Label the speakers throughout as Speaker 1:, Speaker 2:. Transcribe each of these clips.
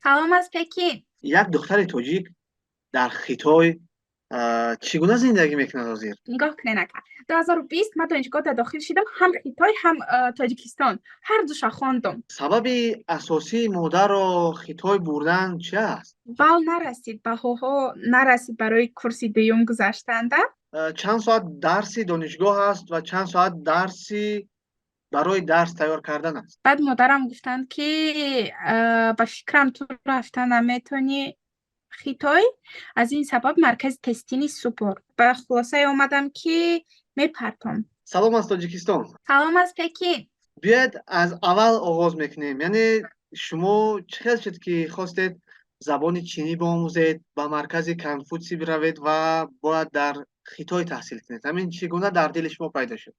Speaker 1: سلام از پکین.
Speaker 2: یک دختر تاجیک در خیتای چگونه زندگی میکند آزیر؟
Speaker 1: نگاه کنه نکرد. 2020 من دانشگاه داخل شدم، هم خیتای هم تاجیکستان، هر دوشا خواندم.
Speaker 2: سبب اساسی مادر را خیتای بردن چی است؟
Speaker 1: بال نرسید، بهاها نرسید برای کرسی دوم گذاشتنده.
Speaker 2: چند ساعت درسی دانشگاه است و چند ساعت درسی برای درس تیار کردن است.
Speaker 1: بعد مادرم گفتند که به فکرم تو رفتن نمیتونی خیتای، از این سبب مرکز تستی نیست. سپر به خلاصه آمدم که میپرتم.
Speaker 2: سلام از تاجیکستان.
Speaker 1: سلام از پکین.
Speaker 2: بیاید از اول آغاز میکنیم. یعنی شما چه خیل شد که خواستید زبان چینی بآموزید، به مرکز کنفوتسی بروید و باید در خیتای تحصیل کنید؟ همین چگونه در دل شما پیدا شد؟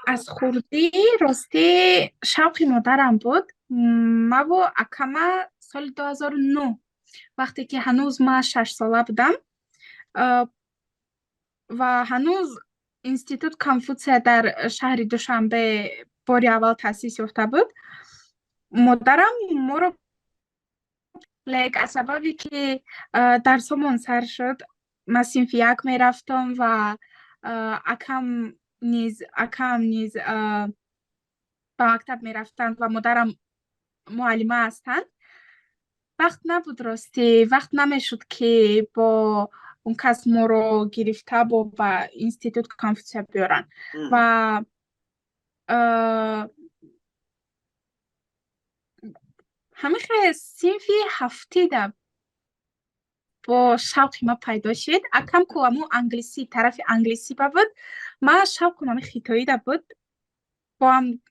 Speaker 1: از خوردی راستی شوق مادرم بود. ما و اکما سال 2009، وقتی که هنوز ما 6 ساله بودم و هنوز اینستیتوت کنفوتسیا در شهر دوشنبه باری اول تأسیس یافته بود، مادرم ما رو لیک از سببی که درسمون سر شد، من صنف یک می رفتم و اکم نیز به مکتب می رفتند و مادرم معلمه هستند. وقت نبود، راستی وقت نمیشد که با اون کس ما رو گرفته با اینستیتوت کانفوچیا بیارن. و
Speaker 2: مهم.
Speaker 1: اه، همیشه صنفی هفتی ده با شوق ما پیدا شد. اکم که امو انگلیسی طرف انگلیسی با بود، ما شوق کنم خیتایی ده بود. با هم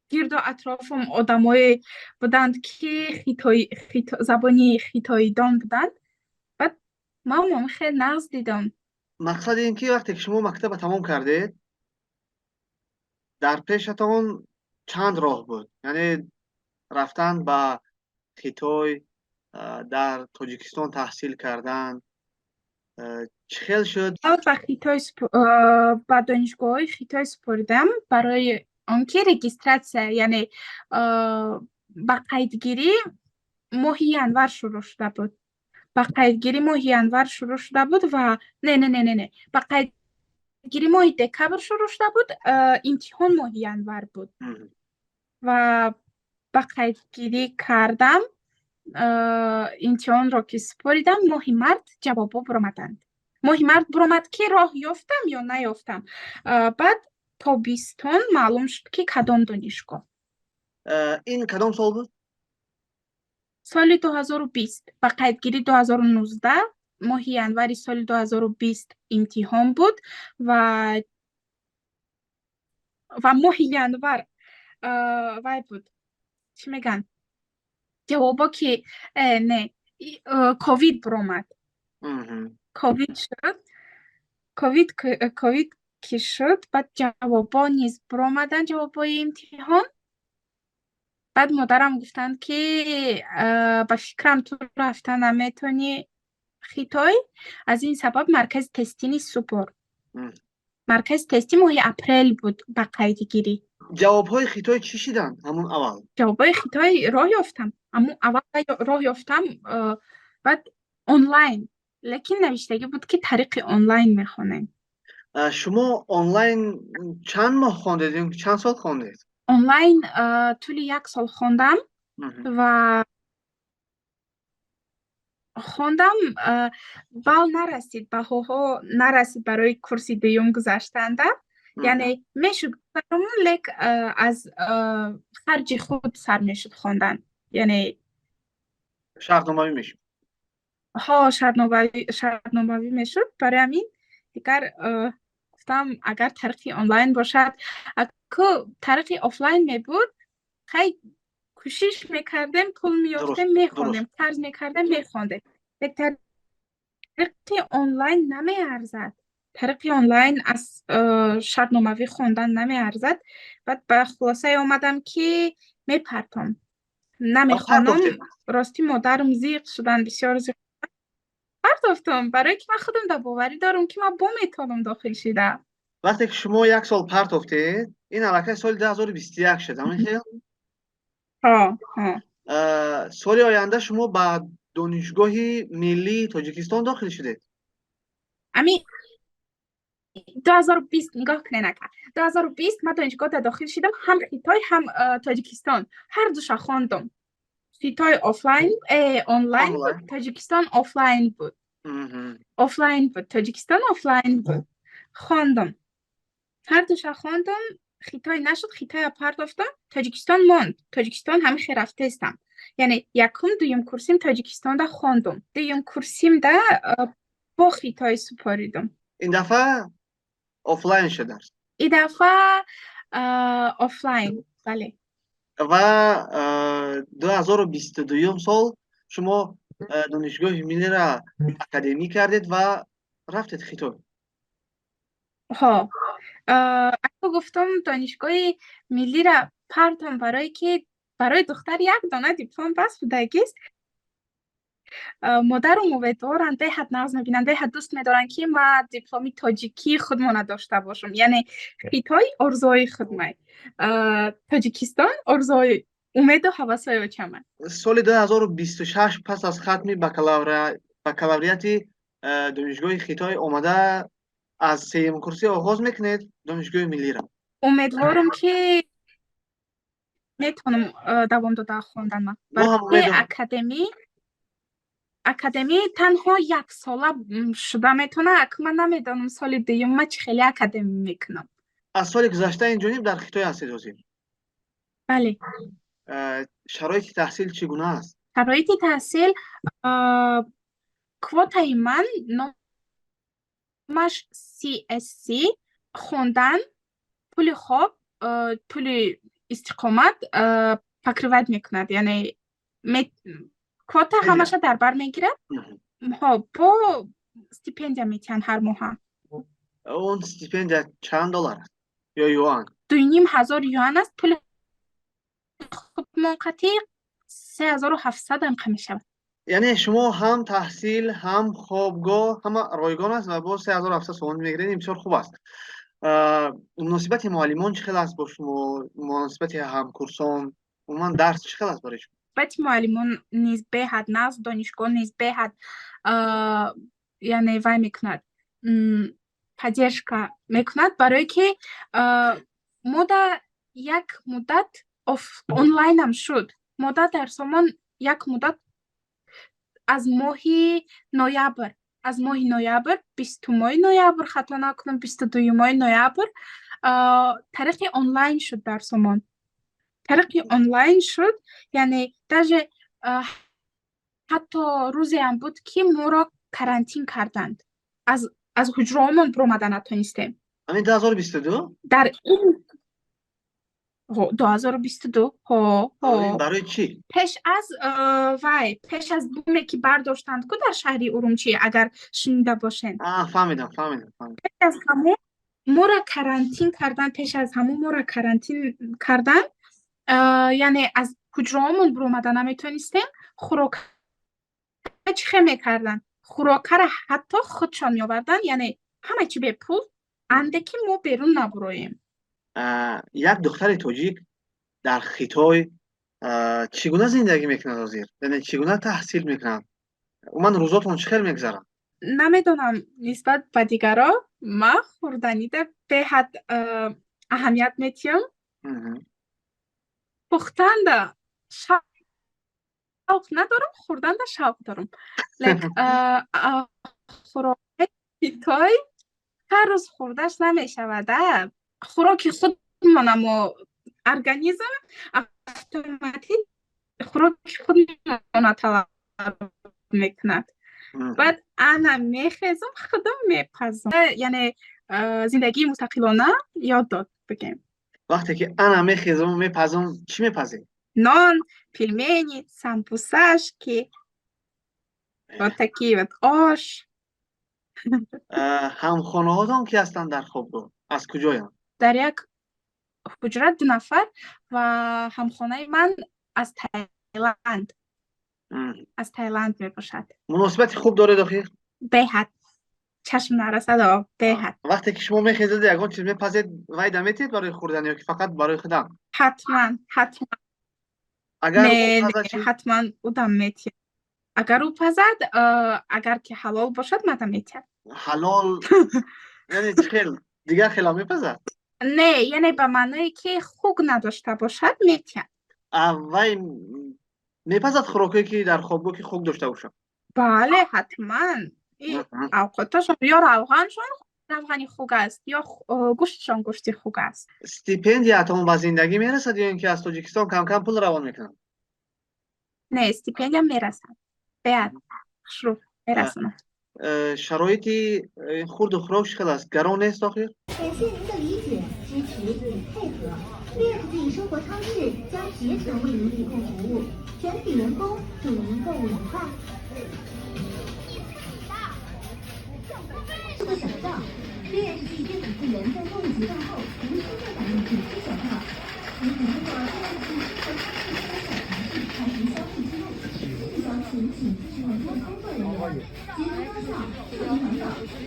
Speaker 1: گرد و اطرافم آدمای بودند که زبانی خیتایی دان بودند. بعد من خیلی نقص دیدم.
Speaker 2: مقصد این که وقتی که شما مکتب تمام کردید، در پیشتان چند راه بود؟ یعنی رفتن به خیتای، در تاجیکستان تحصیل کردن، چه خیل شد؟
Speaker 1: اول به به دانشگاه های خیتای سپردم برای آنکه رگیستراسیا، یعنی به قیدگیری ماهی ینور شروع شده بود. به قیدگیری ماهی ینور شروع شده بود و نه به قیدگیری ماهی دکبر شروع شده بود. امتحان ماهی ینور بود
Speaker 2: مهم.
Speaker 1: و به قیدگیری کردم. امتحان را که سپاریدم، ماهی مرد جوابا برآمدند. ماهی مرد برآمد که راه یافتم یا نیافتم. بعد تا بیستون معلوم شد که کدام دانشگاه.
Speaker 2: این کدام سال بود؟
Speaker 1: سال 2020 و قیدگیری 2019. ماهی ینوری سال 2020 امتحان بود و ماهی ینور وای بود، چی میگن، جوابا که نه، کووید برآمد.
Speaker 2: مهم.
Speaker 1: کووید شد. کووید که شد، بعد جوابا نیز برآمدن، جوابای امتحان. بعد مادرم گفتند که به فکرم تو رفتن نمیتونی خیتای، از این سبب مرکز تستی نیست. سپر
Speaker 2: مهم.
Speaker 1: مرکز تستی ماه اپریل بود به قیدگیری.
Speaker 2: جواب های خیتای چی شدن همون اول؟
Speaker 1: جوابای خیتای راه یافتم، اما اول راه یافتم. بعد آنلاین، لیکن نوشتگی بود که طریق آنلاین میخونیم.
Speaker 2: شما آنلاین چند ماه خواندید؟ چند سال خواندید؟
Speaker 1: آنلاین طول 1 سال خواندم
Speaker 2: مهم.
Speaker 1: و خواندم. بال نرسید، بهاها نرسید برای کرسی دوم گذاشتنده.
Speaker 2: مهم.
Speaker 1: یعنی میشد گذاشتم، لیک از خرج خود سر میشد خواندن. یعنی
Speaker 2: شرطنامه میشه.
Speaker 1: ها شرط نوبوی میشد. برای همین دیگر گفتم اگر طریق آنلاین باشد. اگه طریق آفلاین می بود، خیلی کوشش میکردیم، پول
Speaker 2: درست،
Speaker 1: میافتیم
Speaker 2: درست.
Speaker 1: میخواندیم، قرض میکردیم میخواندیم. به طریق آنلاین نمیارزد. طریق آنلاین از شرطناموی خوندن نمیارزد. بعد به خلاصه آمدم که میپرتم، نمیخوانم.
Speaker 2: پرداختید؟
Speaker 1: راستی مادرم زیق شدن، بسیار زیق. پرداختم برای که من خودم دا باوری دارم که من با میتونم داخل شده.
Speaker 2: وقتی که شما یک سال پرداختید، این علاقه سال 2021 شد. همین خیلی
Speaker 1: ها ها
Speaker 2: соли оянда шумо ба донишгоҳи миллии Тоҷикистон дохил шудед?
Speaker 1: امی 2020 نگاه کنین اکا 2020 من دانشگاه داخل شدم هم خیتای هم تاجیکستان هر دوشا خواندم خیتای آنلاین
Speaker 2: Онлайн.
Speaker 1: بود تاجیکستان آفلاین بود
Speaker 2: Мгм.
Speaker 1: تاجیکستان آفلاین بود خواندم هر دوشا خواندم خیتای نشد خیتای پرداختم تاجیکستان ماند تاجیکستان همیشه رفته استم یعنی یکم دویم کورسیم تاجیکستان دا خواندم دویم کورسیم دا با خیتای سپاریدم
Speaker 2: ин дафъа офлайн шудааст.
Speaker 1: این دفعه آفلاین بله
Speaker 2: ва 2022 сол шумо донишгоҳи миллиро академӣ кардед ва рафтед Хитой.
Speaker 1: ها اگه گفتم دانشگاه ملی را پرتم برای که برای دختر یک دانه دیپلم بس بودگیست مادرم امیدوارن به حد ناز میبینن به حد دوست میدارن که ما دیپلمی تاجیکی خودمون داشته باشم یعنی خیتای ارزوی خودمای تاجیکستان ارزوی امید و حواسای وچمن
Speaker 2: соли 2026 пас аз хатми бакалавриати донишгоҳи Хитой омада аз сеюм курсӣ оғоз мекунед донишгоҳи миллиро.
Speaker 1: امیدوارم که میتونم دوام داده خوندن من
Speaker 2: мо ҳам
Speaker 1: برای
Speaker 2: умедворем.
Speaker 1: اکادمی تنها یک ساله شده میتونه اک من نمیدانم سال دیگه من چه خیلی اکادمی میکنم
Speaker 2: аз соли гузашта инҷониб дар Хитой ҳастед ҳозир.
Speaker 1: بله
Speaker 2: шароити таҳсил чӣ гуна аст?
Speaker 1: شرایط تحصیل کوتای من نامش CSC خوندن پول خواب پول استقامت پکروت میکند یعنی کوتا همش در بر میگیرد ها با стипендия میتین هر ماه
Speaker 2: он стипендия чанд доллар аст ё юан?
Speaker 1: 2500 یوان است پول خوب موقتی 3700 هم میشود
Speaker 2: яъне шумо ҳам таҳсил ҳам хобгоҳ ҳама ройгон аст ва боз 3700 сомон мегиред. ин бисёр хуб аст. муносибати муаллимон чӣ хел аст бо шумо? муносибати ҳамкурсон умуман дарс чӣ хел аст барои шумо?
Speaker 1: بچه معلمون نیز به حد نزد دانشگاه نیز به حد یعنی وای میکند поддержка میکند برای که ما در یک مدت آنلاین هم شد مدت در سامان یک مدت از ماه نوامبر 20 ماه نوامبر خطا نکنم 22 ماه نوامبر طریق آنلاین شد در سامان طریق آنلاین شد یعنی даже حتی روزی هم بود که ما را карантин کردند از حجره‌مون برآمدن نتونستیم
Speaker 2: همین 2022
Speaker 1: در این 2022
Speaker 2: این برای چی؟
Speaker 1: پیش از بومی که برداشتند که در شهری ارومچی اگر شنیده باشین
Speaker 2: فهمیدم
Speaker 1: پیش از همون ما را карантин کردن پیش از همون ما را карантин کردن یعنی از حجره‌مون برآمدن نمیتونستیم خوراک چی میکردن خوراک را حتی خودشان میآوردن یعنی همه چی به پول اندکی ما بیرون نبرویم
Speaker 2: یک دختر توجیک در خیتای چگونه زندگی میکنند حاضر؟ یعنی چگونه تحصیل میکنند؟ من روزاتون چخیر میگذرن؟
Speaker 1: نمیدونم نسبت به دیگرا ما خوردنی ده به حد اهمیت میتیم پختن ده شوق ندارم خوردن ده شوق دارم لیک خوراک خیتای هر روز خوردش نمیشود خوراک خود منم و ارگانیزم اتوماتیک خوراک خود منو طلب میکند بعد انا میخیزم خودم میپزم یعنی زندگی مستقلانه یاد داد بگیم
Speaker 2: وقتی که انا میخیزم میپزم چی میپزی؟
Speaker 1: نان پیلمنی سمبوساشکی و تکی و آش
Speaker 2: همخانه هاتون کی هستن در خوابگاه؟ از کجاین؟
Speaker 1: در یک حجره 2 نفر و همخانه من از تایلند می باشد
Speaker 2: مناسبت خوب داره داخل؟
Speaker 1: به حد چشم نرسد به حد
Speaker 2: وقتی که شما میخیزید یگان چیز میپزید وای دمیتید برای خوردن یا که فقط برای خودم؟
Speaker 1: حتما
Speaker 2: агар ӯ
Speaker 1: Не,
Speaker 2: паза
Speaker 1: не,
Speaker 2: чӣ?
Speaker 1: ҳатман удам метиҳад. Агар ӯ пазад, агар ки ҳалол бошад, мада метиҳад.
Speaker 2: ҳалол яъне чӣ хел дигар хела мепазад?
Speaker 1: Не, яъне ба маъное ки хук надошта бошад, метиҳад.
Speaker 2: Вай мепазад хӯрокое ки дар хобгоҳ ки хук дошта бошад?
Speaker 1: бале, ҳатман. Авқоташон ё равғаншон равғани хук аст, ё гӯштшон гӯшти хук аст.
Speaker 2: Стипендияатон ба зиндагӣ мерасад ё ин ки аз Тоҷикистон кам пул равон мекунанд?
Speaker 1: Не, стипендия мерасад. Беад хушрӯ мерасонад.
Speaker 2: Шароити хурду хӯрок чӣ хел аст? Гарон нест охир?
Speaker 3: 感谢您的理解、支持与配合。Live 自己生活超市将竭诚为您提供服务，全体员工祝您购物愉快。的小账，Live 自己电子资源在购物结账后无需再打印纸质小票。您可通过 Live 自己生活超市小程序开启消费记录，详情请咨询我们的工作人员。节能高效，促进环保，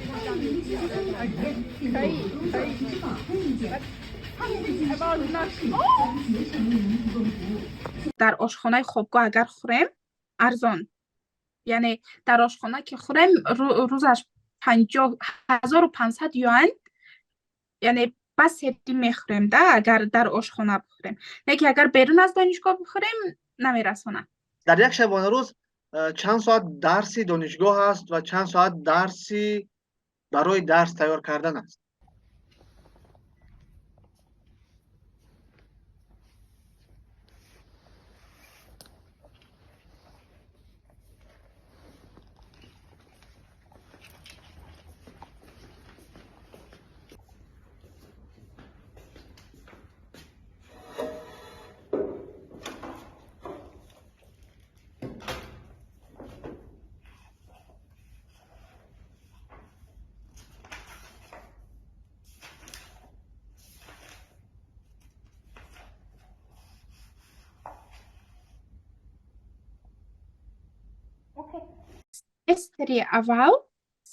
Speaker 3: 欢迎您积极参与体验，并对我们工作提出宝贵意见。Live 自己生活超市将竭诚为您提供服务。
Speaker 1: дар ошхонаи хобгоҳ агар хӯрем арзон, яъне дар ошхона ки хӯрем рӯзаш 1500 юан, яъне ба септӣ мехӯрем да, агар дар ошхона бихӯрем. Lekin агар берун аз донишгоҳ бихӯрем, намерасонад.
Speaker 2: Дар як шабонарӯз чанд соат дарси донишгоҳ аст ва чанд соат дарси барои дарс тайёр кардан аст?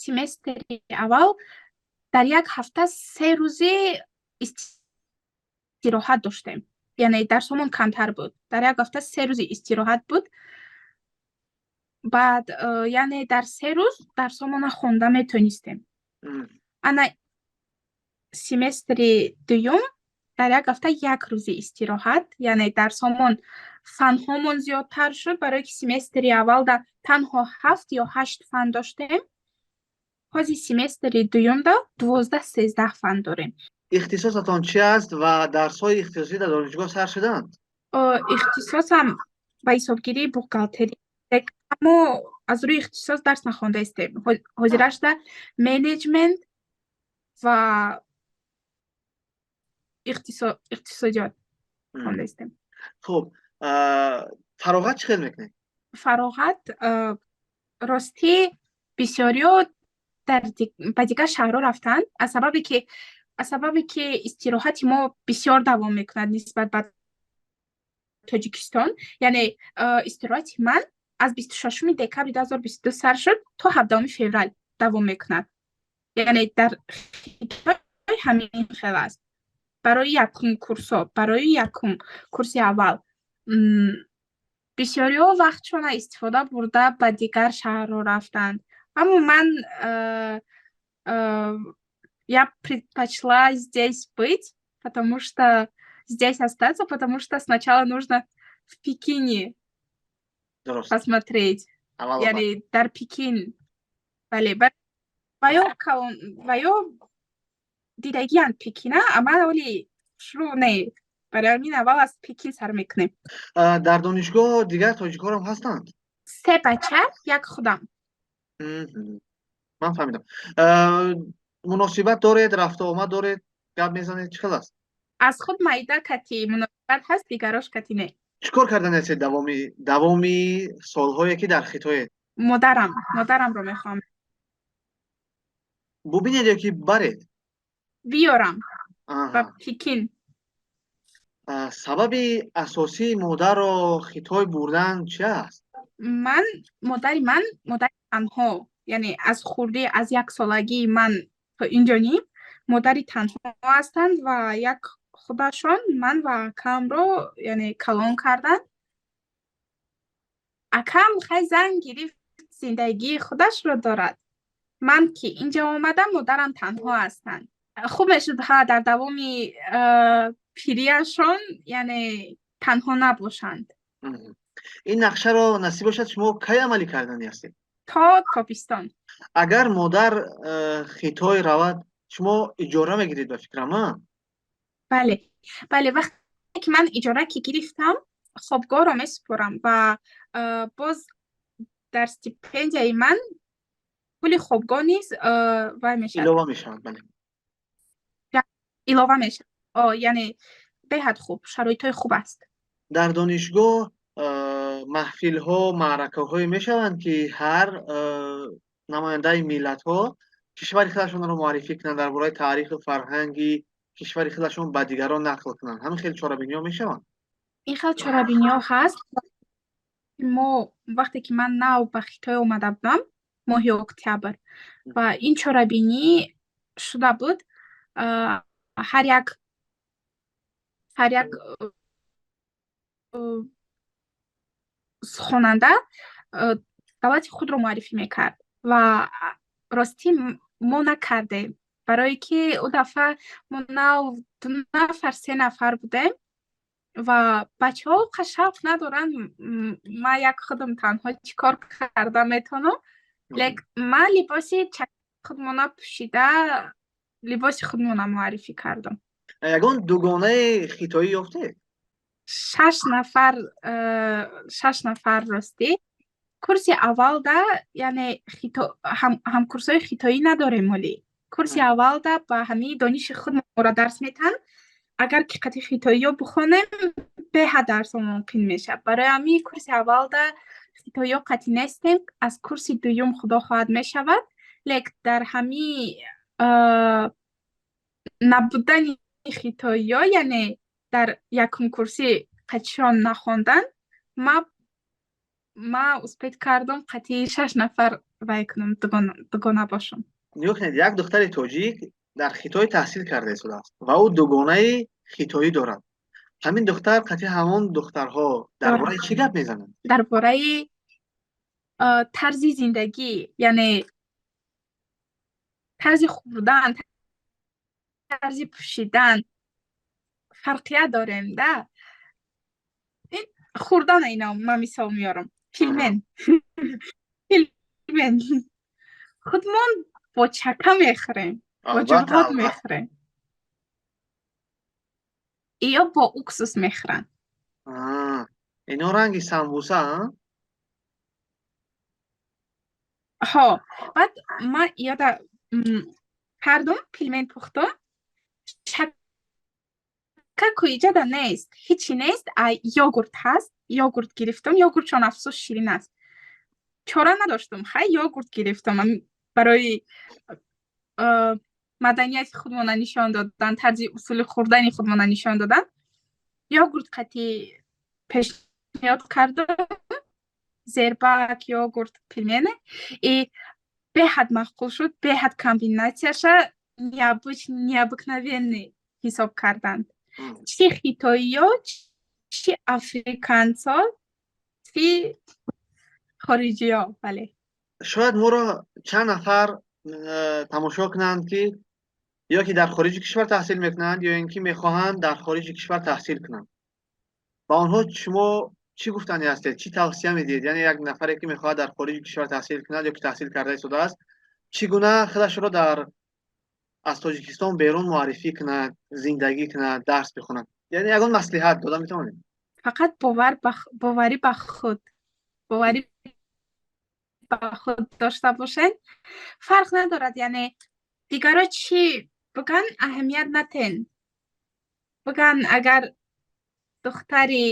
Speaker 1: семестри аввал дар як ҳафта 3 рӯзи истироҳат доштем. Яъне дарсомон камтар буд. Дар як ҳафта 3 рӯзи истироҳат буд. Баъд яъне дар 3 рӯз дарсомона хонда метонистем. Ана семестри дуюм дар як ҳафта 1 рӯзи истироҳат, яъне дарсомон фанҳомон зиёдтар шуд, барое ки семестри аввалда танҳо 7 ё 8 фан доштем. ҳозир семестри дуюмда 12-13 фан дорем.
Speaker 2: ихтисосатон чӣ аст ва дарсҳои ихтисосӣ дар донишгоҳ сар шудаанд?
Speaker 1: ихтисосам ба ҳисобгирии бухгалтерӣ, аммо аз рӯи ихтисос дарс нахондаистем. ҳозирашда менеҷмент ва иқтисодиёт хондаистем.
Speaker 2: Хуб, фароғат чӣ хел мекунед?
Speaker 1: Фароғат ростӣ бисёриё ба дигар шаҳрҳо рафтанд, аз сабабе ки истироҳати мо бисёр давом мекунад нисбат ба Тоҷикистон. Яъне истироҳати ман аз 26 декабри 2022 сар шуд то 17 феврал давом мекунад. Яъне дар Хитой ҳамин хел аст. Барои якум курсо, барои якум курси аввал бисёриҳо вақтшона истифода бурда ба дигар шаҳрҳо рафтанд. Аммо ман я предпочла здесь быть, потому что здесь остаться, потому что сначала нужно в Пекине посмотреть. Яъне дар Пекин. Бале, ва ё дидагиянд Пекина, ама вали шурӯъ не. Барои ҳамин аввал аз Пекин сар мекунем.
Speaker 2: Дар донишгоҳ дигар тоҷикҳорам ҳастанд?
Speaker 1: 3 бача, як худам.
Speaker 2: Ман фаҳмидам. Муносибат доред, рафтуомад доред, гап мезанед, чӣ хел аст?
Speaker 1: Аз худ майда кати муносибат ҳаст, дигарош кати не.
Speaker 2: Чӣ кор карданастед давоми солҳое ки дар Хитоед?
Speaker 1: Модарамро мехоҳам
Speaker 2: бубинед ё ки баред?
Speaker 1: биёрам ба Пекин.
Speaker 2: Сабаби асосии модарро Хитой бурдан чӣ аст?
Speaker 1: Модари танҳо, яъне аз хурдӣ, аз 1 солагии ман то инҷониб модари танҳо ҳастанд ва як худашон ман ва акамро яъне калон карданд акам хай зан гирифт зиндагии худашро дорад. ман ки инҷо омадам модарам танҳо ҳастанд. хуб мешуд ҳа дар давоми пирияшон яъне танҳо набошанд
Speaker 2: ин нақшаро насиб бошад шумо кай амалӣ кардани ҳастед?
Speaker 1: то тобистон.
Speaker 2: агар модар Хитой равад, шумо иҷора мегиред ба фикрам, а?
Speaker 1: бале бале вақте ки ман иҷора ки гирифтам хобгоҳро месупорам ва боз дар стипендияи ман пули хобгоҳ низ вай мешавад,
Speaker 2: илова мешавад. Бале.
Speaker 1: илова мешавад. яъне беҳад хуб, шароитҳои хуб аст.
Speaker 2: дар донишгоҳ маҳфилҳо, маъракаҳое мешаванд ки ҳар намояндаи миллатҳо кишвари худашонро муаррифӣ кунанд, дар бораи таъриху фарҳанги кишвари худашон ба дигарон нақл кунанд. ҳамин хел чорабиниҳо мешаванд.
Speaker 1: ин хел чорабиниҳо ҳаст. мо вақте ки ман нав ба Хитой омада будам моҳи октябр ва ин чорабинӣ шуда буд, ҳар як хонанда давлати худро муаррифӣ мекард ва ростӣ мо накардем, барое ки ӯ дафъа мо нав 2 нафар 3 нафар будем ва бачаҳо шавқ надоранд ман як худам танҳо чӣ кор карда метавонам. лек ман либоси худмона пӯшида либоси худмона муаррифӣ кардам.
Speaker 2: ягон дугонаи хитоӣ ёфтед?
Speaker 1: 6 нафар ростӣ. курси аввалда яъне ҳамкурсои хитоӣ надорем молӣ. курси аввалда ба ҳамаи дониши худ моро дарс метаҳанд. агар ки қати хитоиё бихонем беҳад дарсо мумкин мешавад. барои ҳамин курси аввалда хитоиё қатъӣ нестем. аз курси дуюм худо хоҳад мешавад. лек дар ҳамин набудани хитоиё яъне дар якум курси қатъишон нахондан ма успед кардам қатъи 6 нафар вай кунам, дугона бошам.
Speaker 2: нигоҳ кунед, як духтари тоҷик дар Хитой таҳсил карда истодааст ва ӯ дугонаи хитоӣ дорад. ҳамин духтар қатъи ҳамон духтарҳо дар бораи чӣ гап мезанад? Дар
Speaker 1: бораи тарзи зиндагӣ, яъне тарзи хӯрдан, тарзи пӯшидан фарқият дорем да. хӯрдана ино ман мисол меорам. Пилмен. худмон бо чака мехӯрем, бо ҷуғот мехӯрем. ё бо уксус мехӯранд.
Speaker 2: ино ранги самбуса,
Speaker 1: ҳо. баъд ман ёда кардам, пилмен пухтам. чака кӯиҷада нест, ҳичи нест, йогурт ҳаст. йогурт гирифтам. йогуртшон афсӯс ширин аст. чора надоштам, хай йогурт гирифтам. барои маданияти худмона нишон додан, тарзи усули хӯрдани худмона нишон додан йогурт қатъӣ пешниҳод кардам. зербак, йогурт, пельмени. И беҳад маъқул шуд. беҳад комбинатсияша необыкновенный ҳисоб карданд. чӣ хитоиё, чӣ африканцо, чӣ хориҷиё. бале.
Speaker 2: шояд моро чанд нафар тамошо кунанд ки ё ки дар хориҷи кишвар таҳсил мекунанд ё ин ки мехоҳанд дар хориҷи кишвар таҳсил кунанд. ба онҳо шумо чӣ гуфтанӣ ҳастед? чӣ тавсия медиҳед? яъне як нафаре ки мехоҳад дар хориҷи кишвар таҳсил кунад ё ки таҳсил карда истодааст, чӣ гуна худашро аз Тоҷикистон берун муаррифӣ кунад, зиндагӣ кунад, дарс бихонад? яъне ягон маслиҳат дода метавонед?
Speaker 1: фақат боварӣ ба худ дошта бошед. фарқ надорад, яъне дигаро чӣ биган аҳамият натен. биган агар духтари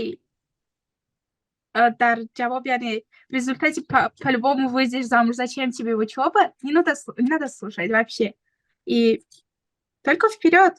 Speaker 1: дар ҷавоб, яъне в результате по-любому выйдешь замуж, зачем тебе учёба? Не надо слушать вообще. И только вперед.